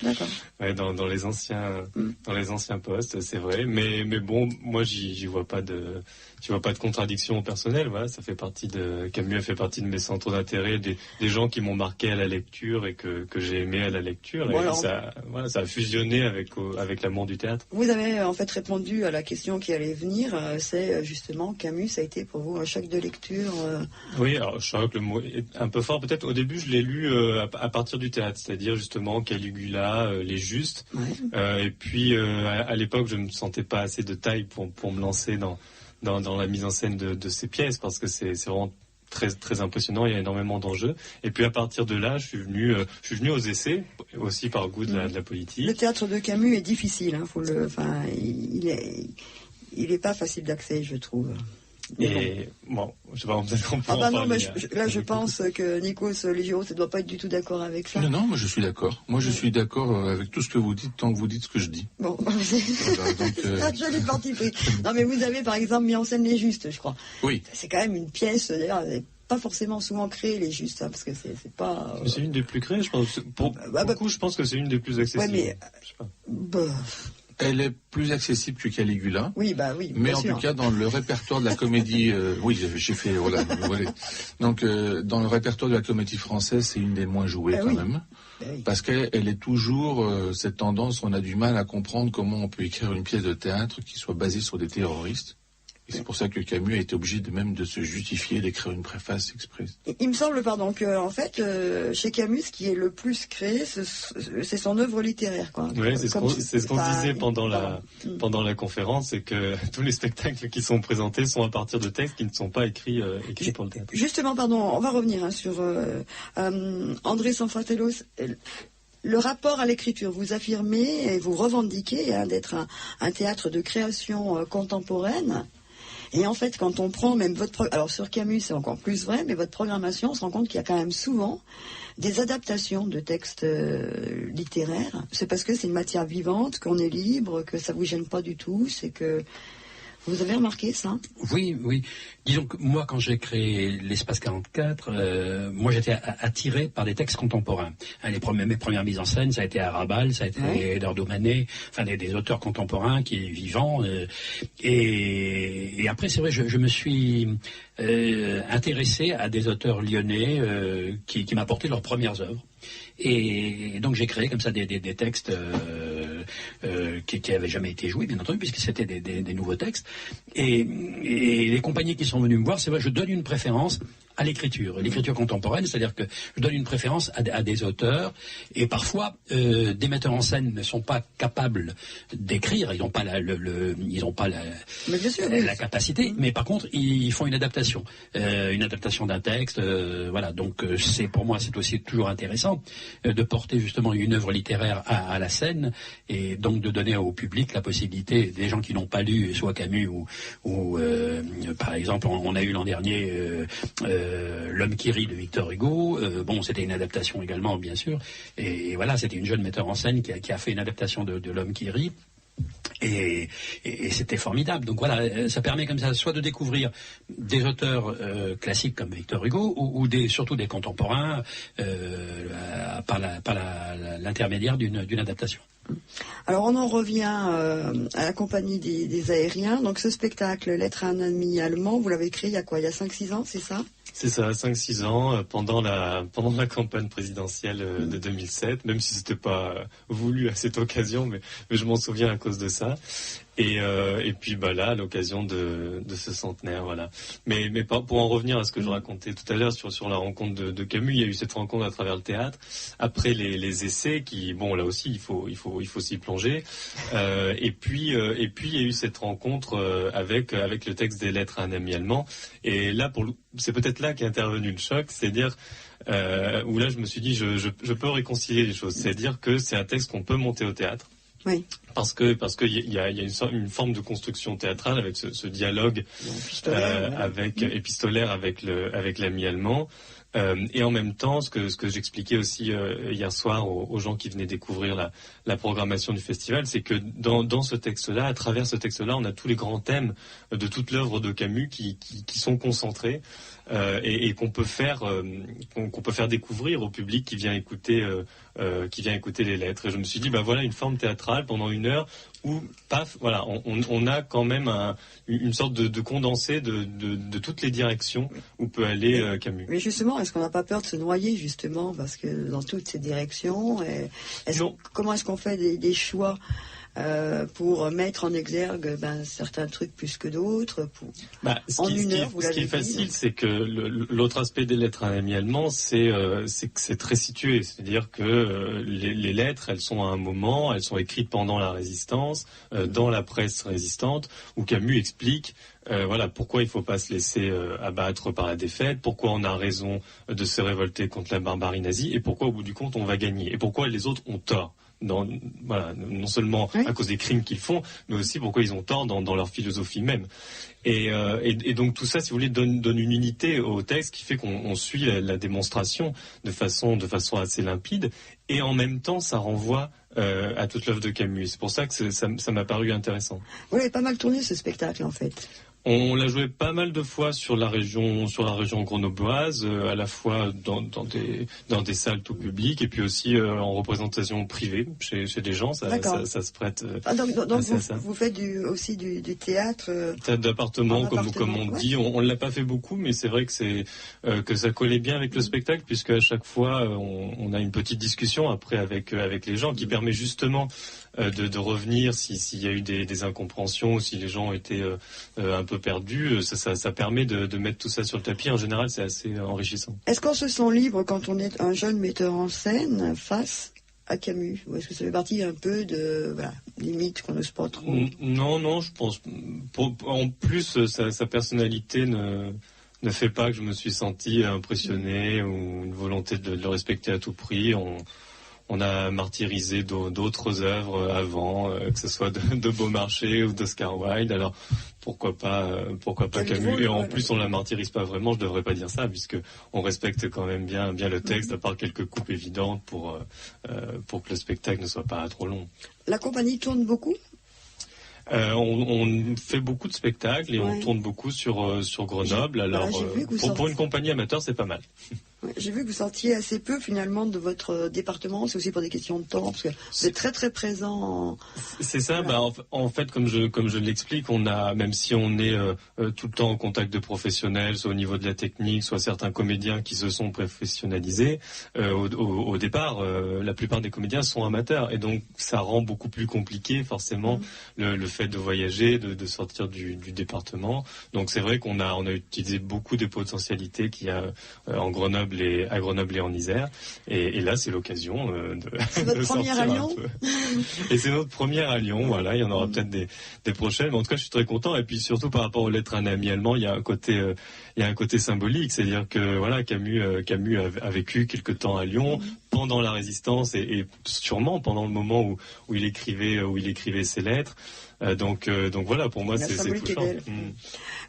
A: D'accord.
C: Dans les anciens postes, c'est vrai. Mais bon, moi, j'y vois pas de contradiction personnelle. Voilà, Camus a fait partie de mes centres d'intérêt, des gens qui m'ont marqué à la lecture et que j'ai aimé à la lecture. Et ça a fusionné avec l'amour du théâtre.
A: Vous avez en fait répondu à la question qui allait venir. C'est justement Camus, ça a été pour vous un choc de lecture.
C: Oui, alors choc, le mot est un peu fort peut-être. Au début, je l'ai lu à partir du théâtre, c'est-à-dire justement Caligula, Les Justes. Ouais. Et puis à l'époque, je ne me sentais pas assez de taille pour me lancer dans la mise en scène de ces pièces, parce que c'est vraiment très très impressionnant. Il y a énormément d'enjeux. Et puis à partir de là, je suis venu aux essais, aussi par goût de la politique.
A: Le théâtre de Camus est difficile. Il est pas facile d'accès, je trouve.
C: Et bon, je sais pas, peut-être qu'on peut en
A: non,
C: parler.
A: Je pense que Nikos Ligéros ne doit pas être du tout d'accord avec ça.
D: Non, moi je suis d'accord. Moi je suis d'accord avec tout ce que vous dites, tant que vous dites ce que je dis.
A: Bon,
D: voilà, donc,
A: joli parti pris. Non, mais vous avez par exemple mis en scène Les Justes, je crois.
D: Oui.
A: C'est quand même une pièce, d'ailleurs, pas forcément souvent créée, Les Justes, parce que c'est pas...
C: Mais c'est une des plus créées, je pense. Pour beaucoup, je pense que c'est une des plus accessibles.
A: Ouais, mais...
C: Je sais pas.
D: Elle est plus accessible que Caligula.
A: Oui.
D: Mais en tout cas, dans le répertoire de la comédie, j'ai fait, voilà. Donc, dans le répertoire de la comédie française, c'est une des moins jouées quand même. Parce qu'elle est toujours cette tendance, on a du mal à comprendre comment on peut écrire une pièce de théâtre qui soit basée sur des terroristes. Et c'est pour ça que Camus a été obligé de se justifier, d'écrire une préface express.
A: Il me semble, que en fait, chez Camus, ce qui est le plus créé, c'est son œuvre littéraire, quoi.
C: Oui, c'est ce qu'on disait pendant la conférence, c'est que tous les spectacles qui sont présentés sont à partir de textes qui ne sont pas écrits pour le théâtre.
A: Justement, on va revenir sur André Sanfratellos. Le rapport à l'écriture, vous affirmez et vous revendiquez d'être un théâtre de création contemporaine. Et en fait, quand on prend même alors sur Camus, c'est encore plus vrai, mais votre programmation, on se rend compte qu'il y a quand même souvent des adaptations de textes littéraires. C'est parce que c'est une matière vivante, qu'on est libre, que ça vous gêne pas du tout, c'est que... Vous avez remarqué ça?
B: Oui. Disons que moi, quand j'ai créé l'Espace 44, moi j'étais attiré par des textes contemporains. Mes premières mises en scène, ça a été Arabal, ça a été Eduardo Manet, enfin des auteurs contemporains qui est vivant. Et après, c'est vrai, je me suis intéressé à des auteurs lyonnais qui m'apportaient leurs premières œuvres. Et donc j'ai créé comme ça des textes qui n'avaient jamais été joués, bien entendu, puisque c'était des nouveaux textes. Et les compagnies qui sont venues me voir, c'est vrai, je donne une préférence à l'écriture contemporaine, c'est-à-dire que je donne une préférence à des auteurs, et parfois des metteurs en scène ne sont pas capables d'écrire, ils n'ont pas la capacité, mais par contre ils font une adaptation d'un texte, voilà. Donc pour moi c'est aussi toujours intéressant de porter justement une œuvre littéraire à la scène, et donc de donner au public la possibilité, des gens qui n'ont pas lu soit Camus ou par exemple on a eu l'an dernier L'homme qui rit de Victor Hugo. C'était une adaptation également, bien sûr. Et voilà, c'était une jeune metteur en scène qui a fait une adaptation de L'homme qui rit. Et c'était formidable. Donc voilà, ça permet comme ça soit de découvrir des auteurs classiques comme Victor Hugo ou surtout des contemporains par l'intermédiaire d'une adaptation.
A: Alors on en revient à la compagnie des aériens. Donc ce spectacle, Lettre à un ami allemand, vous l'avez créé il y a 5-6 ans, c'est ça?
C: C'est ça, 5-6 ans, pendant la campagne présidentielle de 2007, même si c'était pas voulu à cette occasion, mais je m'en souviens à cause de ça. Et puis là, à l'occasion de ce centenaire, voilà. Mais pour en revenir à ce que je racontais tout à l'heure sur la rencontre de Camus, il y a eu cette rencontre à travers le théâtre. Après les essais, qui là aussi il faut s'y plonger. Et puis il y a eu cette rencontre avec le texte des Lettres à un ami allemand. Et là c'est peut-être là qu'est intervenu le choc, c'est-à-dire où là je me suis dit je peux réconcilier les choses, c'est-à-dire que c'est un texte qu'on peut monter au théâtre.
A: Oui.
C: Parce que il y a une forme de construction théâtrale avec ce dialogue épistolaire avec l'ami allemand. Et en même temps, ce que j'expliquais aussi hier soir aux gens qui venaient découvrir la programmation du festival, c'est que dans ce texte-là, à travers ce texte-là, on a tous les grands thèmes de toute l'œuvre de Camus qui sont concentrés et qu'on peut faire découvrir au public qui vient écouter les lettres. Et je me suis dit voilà une forme théâtrale pendant 1 heure où voilà on a quand même une sorte de condensé de toutes les directions où peut aller Camus.
A: Mais justement, est-ce qu'on n'a pas peur de se noyer justement parce que dans toutes ces directions, comment est-ce qu'on fait des choix pour mettre en exergue certains trucs plus que d'autres.
C: Ce qui est facile, c'est que l'autre aspect des lettres à un ami allemand, c'est que c'est très situé. C'est-à-dire que les lettres, elles sont à un moment, elles sont écrites pendant la Résistance, dans la presse résistante, où Camus explique pourquoi il ne faut pas se laisser abattre par la défaite, pourquoi on a raison de se révolter contre la barbarie nazie, et pourquoi au bout du compte on va gagner, et pourquoi les autres ont tort. Non seulement à cause des crimes qu'ils font, mais aussi pourquoi ils ont tort dans leur philosophie même. Et donc tout ça, si vous voulez, donne une unité au texte qui fait qu'on suit la démonstration de façon assez limpide, et en même temps ça renvoie à toute l'œuvre de Camus. C'est pour ça que ça m'a paru intéressant.
A: Vous avez pas mal tourné ce spectacle en fait.
C: On l'a joué pas mal de fois sur la région grenobloise, à la fois dans des salles tout public et puis aussi en représentation privée chez des gens. Ça se prête.
A: Donc vous faites aussi du théâtre.
C: Théâtre d'appartement, comme on dit. On l'a pas fait beaucoup, mais c'est vrai que ça collait bien avec le spectacle, puisque à chaque fois on a une petite discussion après avec les gens qui permet justement de revenir s'il y a eu des incompréhensions ou si les gens ont été un peu perdus. Ça permet de mettre tout ça sur le tapis. En général, c'est assez enrichissant.
A: Est-ce qu'on se sent libre quand on est un jeune metteur en scène face à Camus, ou est-ce que ça fait partie un peu de limite qu'on n'ose pas trop?
C: Non, je pense. En plus, sa personnalité ne fait pas que je me suis senti impressionné ou une volonté de le respecter à tout prix. On a martyrisé d'autres œuvres avant, que ce soit de Beaumarchais ou d'Oscar Wilde. Alors pourquoi pas Camus? Et en plus, on la martyrise pas vraiment. Je devrais pas dire ça, puisque on respecte quand même bien le texte, à part quelques coupes évidentes pour que le spectacle ne soit pas trop long.
A: La compagnie tourne beaucoup?
C: On fait beaucoup de spectacles et on tourne beaucoup sur Grenoble. Alors, pour une compagnie amateur, c'est pas mal.
A: J'ai vu que vous sortiez assez peu finalement de votre département. C'est aussi pour des questions de temps, parce que vous êtes très très présent.
C: C'est ça. Voilà. En fait, comme je l'explique, même si on est tout le temps en contact de professionnels, soit au niveau de la technique, soit certains comédiens qui se sont professionnalisés, au départ, la plupart des comédiens sont amateurs, et donc ça rend beaucoup plus compliqué forcément le fait de voyager, de sortir du département. Donc c'est vrai qu'on a utilisé beaucoup des potentialités qu'il y a à Grenoble et en Isère, et là c'est l'occasion
A: c'est votre première à Lyon.
C: Et c'est notre première à Lyon. Voilà, il y en aura peut-être des prochaines, mais en tout cas je suis très content. Et puis surtout par rapport aux lettres à un ami allemand, il y a un côté symbolique, c'est-à-dire que voilà, Camus a vécu quelque temps à Lyon pendant la Résistance et sûrement pendant le moment où il écrivait ses lettres. Donc voilà, pour moi c'est touchant.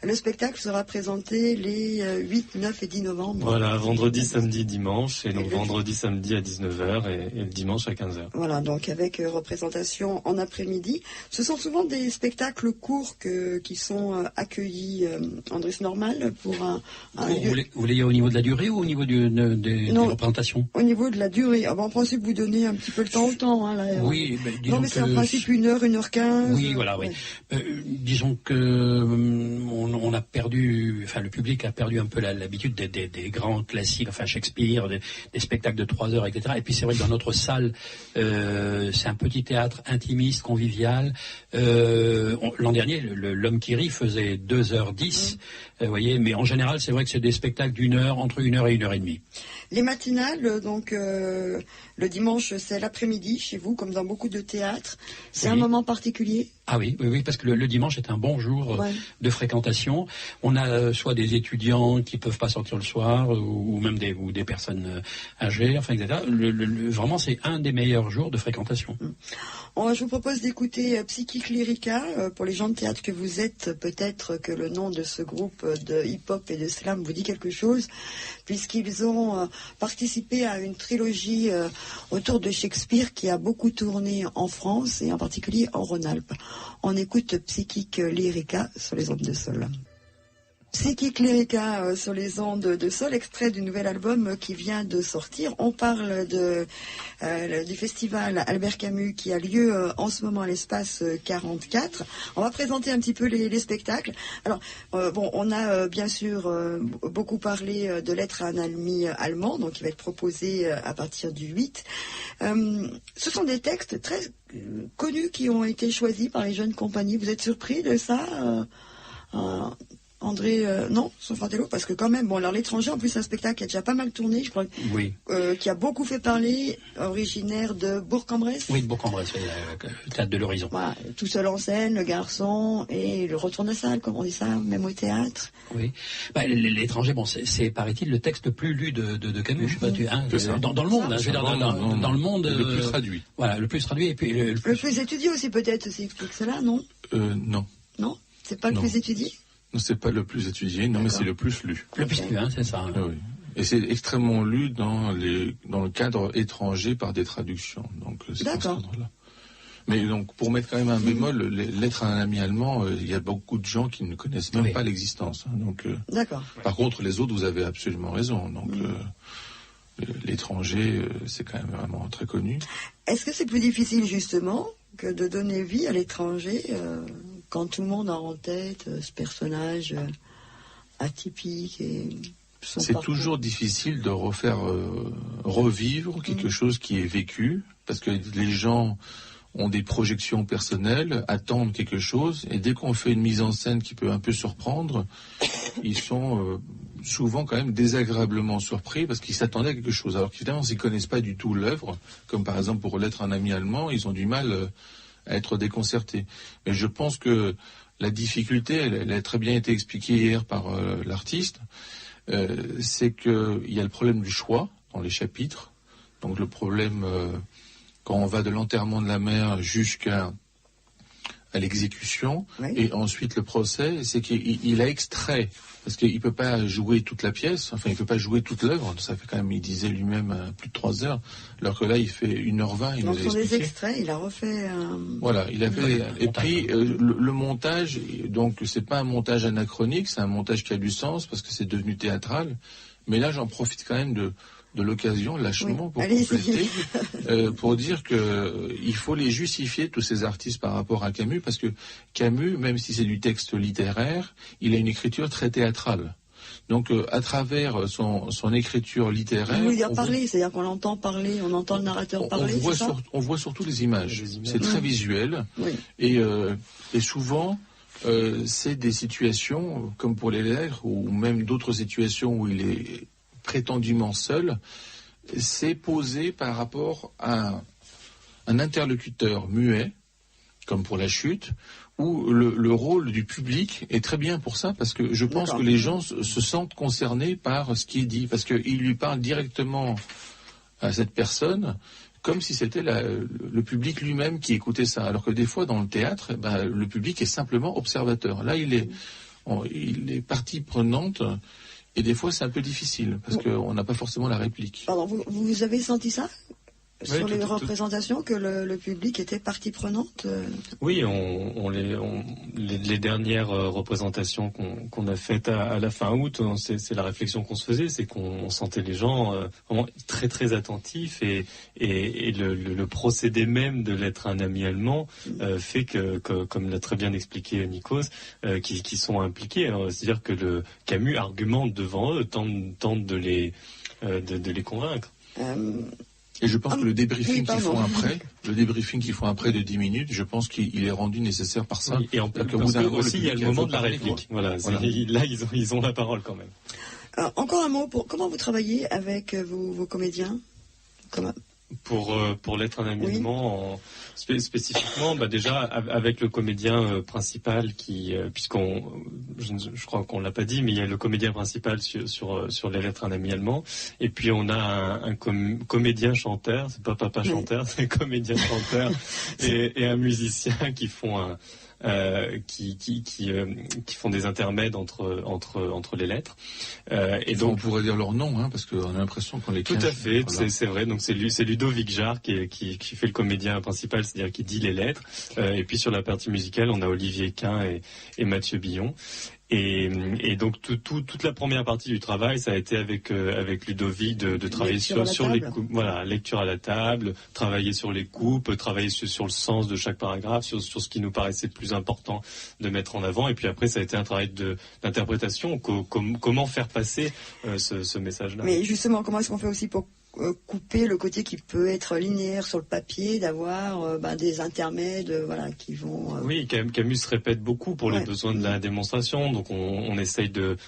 A: Le spectacle sera présenté les 8, 9 et 10 novembre.
C: Voilà, vendredi, samedi, dimanche, et donc vendredi, samedi à 19h et le dimanche à 15h.
A: Voilà, donc avec représentation en après-midi. Ce sont souvent des spectacles courts qui sont accueillis, Andrés, normal pour un
B: lieu. Vous voulez dire au niveau de la durée ou au niveau des représentations?
A: Au niveau de la durée. En principe, vous donnez un petit peu le temps au temps.
B: Oui,
A: non, mais c'est en principe 1h15.
B: Oui, voilà, oui. Disons que on a perdu, le public a perdu un peu l'habitude des grands classiques, Shakespeare, des spectacles de 3 heures, etc. Et puis c'est vrai que dans notre salle, c'est un petit théâtre intimiste, convivial. L'an dernier, l'Homme qui rit faisait 2h10, vous voyez, mais en général, c'est vrai que c'est des spectacles d'une heure, entre 1 heure et 1 heure et demie.
A: Les matinales, donc le dimanche, c'est l'après-midi chez vous, comme dans beaucoup de théâtres. C'est un moment particulier?
B: Ah oui, parce que le dimanche est un bon jour de fréquentation. On a soit des étudiants qui peuvent pas sortir le soir, ou même des personnes âgées, etc. Vraiment, c'est un des meilleurs jours de fréquentation.
A: Je vous propose d'écouter Psychique Lyrica. Pour les gens de théâtre que vous êtes, peut-être que le nom de ce groupe de hip-hop et de slam vous dit quelque chose, puisqu'ils ont participé à une trilogie autour de Shakespeare qui a beaucoup tourné en France et en particulier en Rhône-Alpes. On écoute Psychique Lyrica sur les ondes de Sol. Psychique Lyrica sur les ondes de Sol, extrait du nouvel album qui vient de sortir. On parle du festival Albert Camus qui a lieu en ce moment à l'espace 44. On va présenter un petit peu les spectacles. Alors, on a bien sûr beaucoup parlé de Lettres à un ami allemand, donc qui va être proposé à partir du 8. Ce sont des textes très connus qui ont été choisis par les jeunes compagnies. Vous êtes surpris de ça André, non, Sofratello, parce que quand même, alors l'étranger, en plus, c'est un spectacle qui a déjà pas mal tourné, je crois,
B: oui.
A: Qui a beaucoup fait parler, originaire de Bourg-en-Bresse.
B: Oui, de Bourg-en-Bresse, le théâtre de l'horizon.
A: Voilà, tout seul en scène, le garçon, et le retour de salle, comme on dit ça, même au théâtre.
B: Oui. L'étranger, c'est, paraît-il, le texte le plus lu de Camus, je sais pas, dans le monde, dans le monde.
D: Le plus traduit.
B: Voilà, le plus traduit, et puis
A: le plus étudié aussi, peut-être, ça explique cela, non?
D: Non.
A: Non? C'est pas le plus étudié?
D: Non, c'est pas le plus étudié, non, mais c'est le plus lu.
B: Le plus lu, c'est ça.
D: Oui. Et c'est extrêmement lu dans le cadre étranger par des traductions. Donc, c'est dans ce cadre-là. Mais donc, pour mettre quand même un bémol, les Lettres à un ami allemand, il y a beaucoup de gens qui ne connaissent même pas l'existence. Donc,
A: d'accord.
D: Par contre, les autres, vous avez absolument raison. Donc, l'étranger, c'est quand même vraiment très connu.
A: Est-ce que c'est plus difficile, justement, que de donner vie à l'étranger quand tout le monde a en tête ce personnage atypique et son
D: C'est
A: parcours.
D: toujours difficile de revivre quelque chose qui est vécu, parce que les gens ont des projections personnelles, attendent quelque chose, et dès qu'on fait une mise en scène qui peut un peu surprendre, ils sont souvent quand même désagréablement surpris, parce qu'ils s'attendaient à quelque chose. Alors qu'évidemment, s'ils connaissent pas du tout l'œuvre, comme par exemple pour Lettres à un ami allemand, ils ont du mal à être déconcertés. Mais je pense que la difficulté, elle a très bien été expliquée hier par l'artiste, c'est qu'il y a le problème du choix dans les chapitres. Donc le problème, quand on va de l'enterrement de la mère jusqu'à l'exécution, et ensuite le procès, c'est qu'il a extrait, parce qu'il ne peut pas jouer toute la pièce, enfin il ne peut pas jouer toute l'œuvre, ça fait quand même, il disait lui-même, plus de 3 heures, alors que là il fait 1h20, il nous a expliqué.
A: Dans des extraits, il a refait
D: Voilà, il a fait, et puis le montage, donc c'est pas un montage anachronique, c'est un montage qui a du sens, parce que c'est devenu théâtral, mais là j'en profite quand même de l'occasion, lâchement, pour compléter, pour dire que il faut les justifier, tous ces artistes, par rapport à Camus, parce que Camus, même si c'est du texte littéraire, il a une écriture très théâtrale. Donc, à travers son écriture littéraire...
A: Vous voulez parler, c'est-à-dire qu'on l'entend parler, on entend le narrateur parler,
D: on voit surtout les images. C'est très visuel.
A: Oui.
D: Et souvent... c'est des situations, comme pour les lettres, ou même d'autres situations où il est prétendument seul, c'est posé par rapport à un interlocuteur muet, comme pour La Chute, où le rôle du public est très bien pour ça, parce que je pense que les gens se sentent concernés par ce qui est dit, parce qu'il lui parle directement à cette personne, comme si c'était le public lui-même qui écoutait ça. Alors que des fois, dans le théâtre, le public est simplement observateur. Là, il est partie prenante, et des fois, c'est un peu difficile, parce qu'on n'a pas forcément la réplique.
A: Pardon, vous avez senti ça sur les représentations, que le public était partie prenante?
C: Oui, les dernières représentations qu'on a faites à la fin août, c'est la réflexion qu'on se faisait, c'est qu'on sentait les gens vraiment très très attentifs, et le procédé même de Lettres à un ami allemand fait que, comme l'a très bien expliqué Nikos, qui sont impliqués. C'est-à-dire que le Camus argumente devant eux, tente de les convaincre.
D: Et je pense que le débriefing qu'ils font après de 10 minutes, je pense qu'il est rendu nécessaire par ça.
C: Oui, et en plus, aussi, il y a le moment de la réplique. Voilà. Là, ils ont la parole quand même.
A: Alors, encore un mot, comment vous travaillez avec vos comédiens?
C: Pour Lettres à un ami allemand, spécifiquement, déjà avec le comédien principal qui, je crois qu'on l'a pas dit, mais il y a le comédien principal sur les Lettres à un ami allemand, et puis on a un comédien chanteur, c'est pas papa chanteur, c'est comédien chanteur et un musicien qui font qui font des intermèdes entre les lettres. Et donc
D: on pourrait dire leur nom, parce qu'on a l'impression qu'on les cache.
C: Tout à fait, voilà. C'est vrai. Donc c'est Ludovic Ludovic Jarre qui fait le comédien principal, c'est-à-dire qui dit les lettres. Et puis sur la partie musicale, on a Olivier Quin et Mathieu Billon. Et donc toute la première partie du travail, ça a été avec Ludovic de travailler sur les coupes, voilà, lecture à la table, travailler sur les coupes, travailler sur le sens de chaque paragraphe, sur ce qui nous paraissait le plus important de mettre en avant. Et puis après, ça a été un travail d'interprétation. Comment faire passer ce message-là.
A: Mais justement, comment est-ce qu'on fait aussi pour couper le côté qui peut être linéaire sur le papier, d'avoir des intermèdes qui vont...
C: Oui, Camus se répète beaucoup pour les besoins de la démonstration, donc on essaye de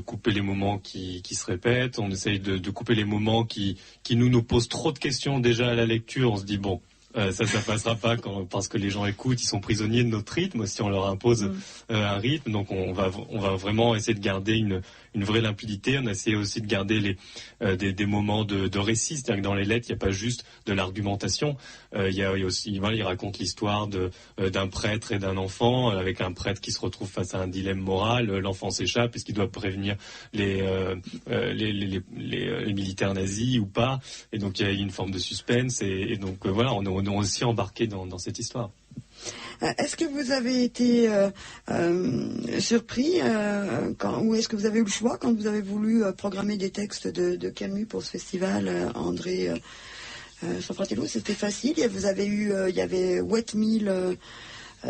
C: couper les moments qui se répètent, on essaye de couper les moments qui nous posent trop de questions déjà à la lecture, on se dit bon... ça passera pas parce que les gens écoutent, ils sont prisonniers de notre rythme si on leur impose un rythme. Donc on va vraiment essayer de garder une vraie limpidité. On a essayé aussi de garder des moments de récit, c'est-à-dire que dans les lettres il n'y a pas juste de l'argumentation. Il y a aussi, il raconte l'histoire d'un prêtre et d'un enfant, avec un prêtre qui se retrouve face à un dilemme moral. L'enfant s'échappe, est-ce qu'il doit prévenir les militaires nazis ou pas? Et donc il y a une forme de suspense et donc voilà, on est aussi embarqué dans cette histoire.
A: Est-ce que vous avez été surpris ou est-ce que vous avez eu le choix quand vous avez voulu programmer des textes de Camus pour ce festival, André Sanfratello? C'était facile? Il y avait Wet Mill,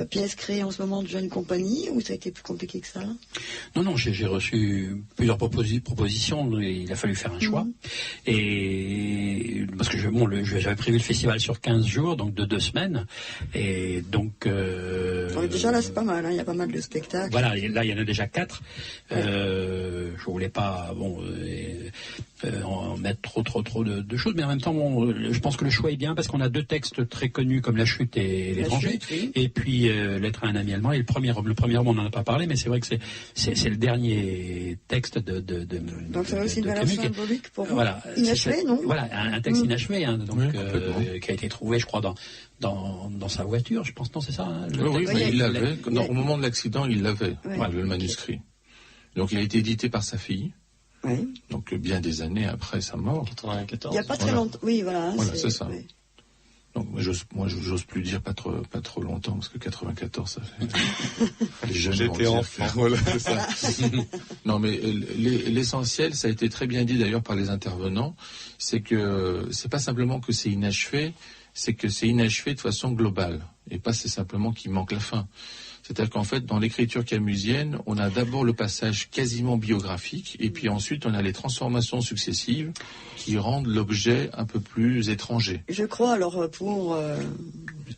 A: pièce créée en ce moment de Jeune Compagnie, ou ça a été plus compliqué que ça?
B: Non, j'ai reçu plusieurs propositions, et il a fallu faire un choix. Et parce que j'avais prévu le festival sur 15 jours, donc de 2 semaines, et donc...
A: déjà là c'est pas mal, il y a pas mal de spectacles.
B: Voilà, là il y en a déjà 4. Je voulais pas en mettre trop de choses, mais en même temps, je pense que le choix est bien parce qu'on a 2 textes très connus comme La Chute et L'étranger, et puis Lettre à un ami allemand. Et le premier roman, on n'en a pas parlé, mais c'est vrai que c'est le dernier texte de
A: donc c'est aussi une valeur symbolique pour vous.
B: Voilà,
A: inachevé, non?
B: Voilà, un texte inachevé, qui a été trouvé, je crois, dans sa voiture, je pense. Non, c'est ça.
D: Il l'avait. Au moment de l'accident, il l'avait, le manuscrit. Donc il a été édité par sa fille.
A: Oui.
D: Donc bien des années après sa mort.
C: 94.
A: Il n'y a pas très longtemps. Oui, voilà.
D: Voilà, c'est ça. Oui. Donc moi, j'ose plus dire pas trop longtemps, parce que 94, ça fait... Les jeunes
C: J'étais enfant.
D: Voilà, c'est ça. Non, mais l'essentiel, ça a été très bien dit d'ailleurs par les intervenants, c'est que c'est pas simplement que c'est inachevé, c'est que c'est inachevé de façon globale, et pas c'est simplement qu'il manque la fin. C'est-à-dire qu'en fait, dans l'écriture camusienne, on a d'abord le passage quasiment biographique, et puis ensuite on a les transformations successives qui rendent l'objet un peu plus étranger.
A: Je crois, alors pour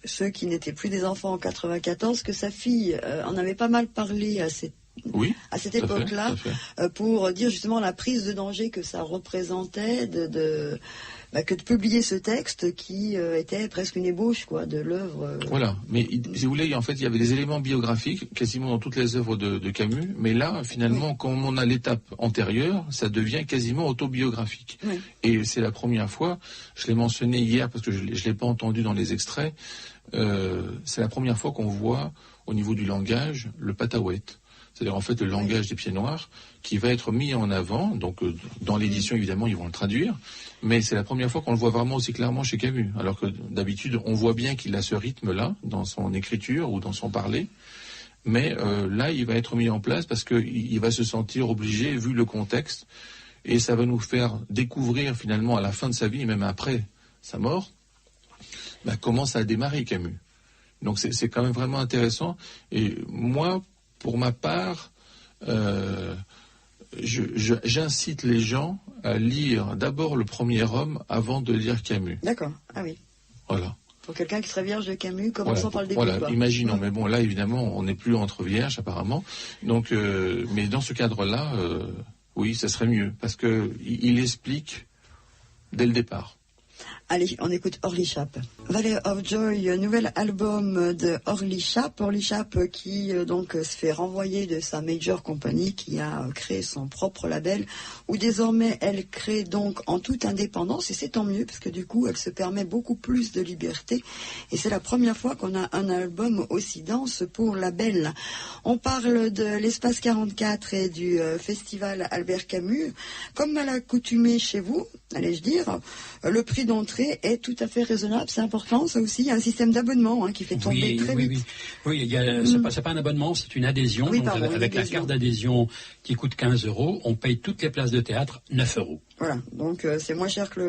A: ceux qui n'étaient plus des enfants en 94, que sa fille en avait pas mal parlé à cette époque-là, pour dire justement la prise de danger que ça représentait que de publier ce texte qui était presque une ébauche de l'œuvre.
D: Voilà, mais si vous voulez, en fait, il y avait des éléments biographiques quasiment dans toutes les œuvres de Camus, mais là, finalement, comme on a l'étape antérieure, ça devient quasiment autobiographique. Oui. Et c'est la première fois, je l'ai mentionné hier parce que je ne l'ai pas entendu dans les extraits, c'est la première fois qu'on voit au niveau du langage le pataouette. C'est-à-dire en fait le langage des Pieds Noirs qui va être mis en avant, donc dans l'édition évidemment ils vont le traduire, mais c'est la première fois qu'on le voit vraiment aussi clairement chez Camus, alors que d'habitude on voit bien qu'il a ce rythme-là dans son écriture ou dans son parler, mais là il va être mis en place parce qu'il va se sentir obligé vu le contexte, et ça va nous faire découvrir finalement à la fin de sa vie et même après sa mort, comment ça a démarré Camus. Donc c'est quand même vraiment intéressant, et moi pour ma part, j'incite les gens à lire d'abord Le Premier Homme avant de lire Camus.
A: D'accord, ah oui.
D: Voilà.
A: Pour quelqu'un qui serait vierge de Camus, commençons par le début.
D: Voilà, imaginons, mais bon, là évidemment, on n'est plus entre vierges apparemment. Donc, mais dans ce cadre-là, oui, ça serait mieux, parce qu'il explique dès le départ.
A: Allez, on écoute Orly Chap. Valley of Joy, nouvel album de Orly Chap. Orly Chap qui donc se fait renvoyer de sa major company, qui a créé son propre label, où désormais elle crée donc en toute indépendance, et c'est tant mieux parce que du coup elle se permet beaucoup plus de liberté, et c'est la première fois qu'on a un album aussi dense pour label. On parle de l'Espace 44 et du festival Albert Camus. Comme à l'accoutumée chez vous, allais-je dire, le prix d'entrée entrée est tout à fait raisonnable. C'est important, ça aussi. Il y a un système d'abonnement qui fait tomber très vite.
B: Oui, c'est pas un abonnement, c'est une adhésion.
A: Oui,
B: donc
A: pardon,
B: avec la carte d'adhésion qui coûte 15 €, on paye toutes les places de théâtre 9 €.
A: Voilà, donc c'est moins cher que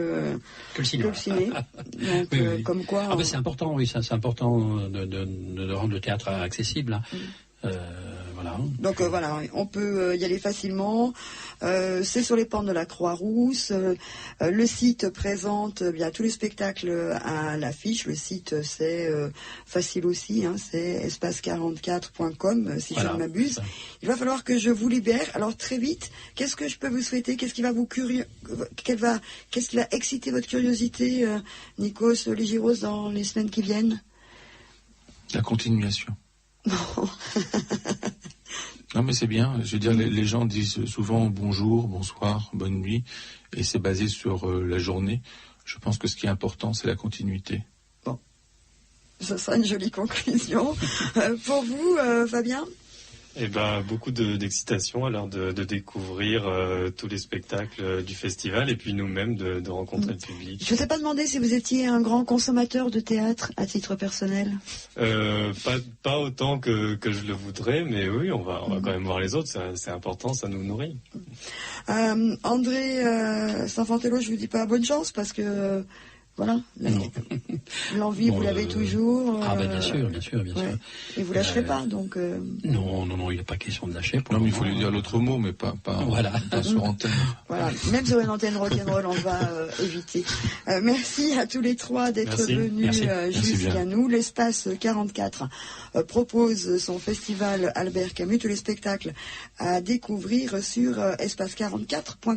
A: le ciné. Donc,
B: oui.
A: Comme quoi.
B: Ah, c'est important, oui, c'est important de rendre le théâtre accessible. Voilà.
A: Donc voilà, on peut y aller facilement. C'est sur les pentes de la Croix-Rousse. Le site présente bien tous les spectacles à l'affiche. Le site c'est facile aussi, c'est espace44.com si je ne m'abuse. Il va falloir que je vous libère. Alors très vite, qu'est-ce que je peux vous souhaiter? Qu'est-ce qui va qu'est-ce qui va exciter votre curiosité, Nikos Ligiros, dans les semaines qui viennent?
D: La continuation. Non mais c'est bien, je veux dire, les gens disent souvent bonjour, bonsoir, bonne nuit, et c'est basé sur la journée. Je pense que ce qui est important, c'est la continuité.
A: Bon, ce sera une jolie conclusion. Pour vous, Fabien?
C: Eh ben, beaucoup d'excitation alors de découvrir tous les spectacles du festival et puis nous-mêmes de rencontrer le public. Je
A: ne vous ai pas demandé si vous étiez un grand consommateur de théâtre à titre personnel.
C: Pas autant que je le voudrais, mais oui, on va quand même voir les autres, c'est important, ça nous nourrit.
A: André Sanfantello, je vous dis pas bonne chance parce que voilà, l'envie, vous l'avez toujours.
B: Bien sûr.
A: Et vous lâcherez pas, donc.
B: Non, il n'est pas question de lâcher.
D: Non, mais il faut lui dire l'autre mot, mais pas sur antenne.
A: Voilà, même sur une antenne rock'n'roll, on va éviter. Merci à tous les trois d'être venus jusqu'à nous. L'Espace 44 propose son festival Albert Camus, tous les spectacles à découvrir sur espace44.com.